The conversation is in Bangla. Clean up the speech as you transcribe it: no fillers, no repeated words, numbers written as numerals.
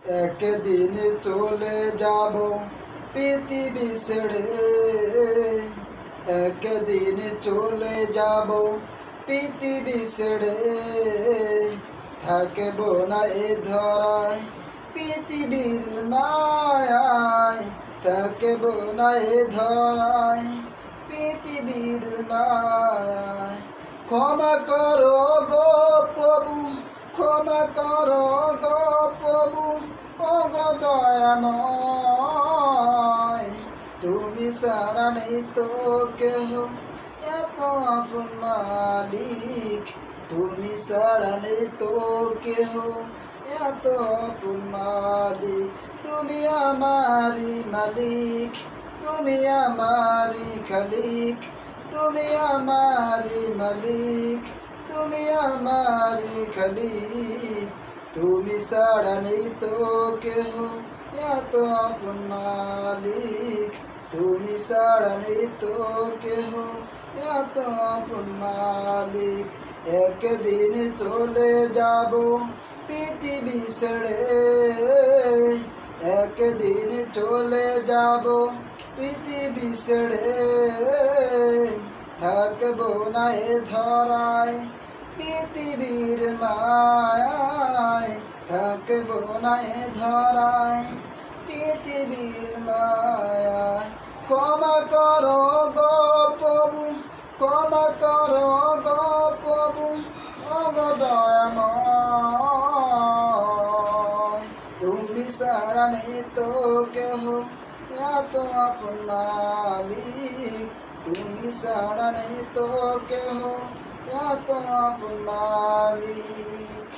একদিন চলে যাব পৃথিবী ছেড়ে, একদিন চলে যাব পৃথিবী ছেড়ে। থাকব না এ ধরায় পৃথিবীর মায়ায়, থাকব না এ ধরায় পৃথিবীর মায়ায়। ক্ষমা করো গো প্রভু, ক্ষমা করো গো প্রভু, ও গো দয়াময়। তুমি ছাড়া নেই তো কেহ, এত আপন মালিক। তুমি ছাড়া নেই তো কেহ, এত আপন মালিক। তুমি আমারি মালিক, তুমি আমারি খালিক, তুমি আমারি মালিক, তুমি আমারি খালিক। তুমি ছাড়া নেই তো কেহ, এত আপন মালিক। তুমি ছাড়া নেই তো কেহ, এত আপন মালিক। একদিন চলে যাব পৃথিবী ছেড়ে, একদিন চলে যাব পৃথিবী ছেড়ে। থাকব না এ ধরায় পৃথিবীর মায়ায়, থাকব না এ ধরায় পৃথিবীর মায়ায়। ক্ষমা করো গো প্রভু, ক্ষমা করো গো প্রভু, ও গো দয়াময়। তুমি ছাড়া নেই তো কেহ, এত আপন মালিক। তুমি ছাড়া নেই তো কেহ, এত আপন মালিক।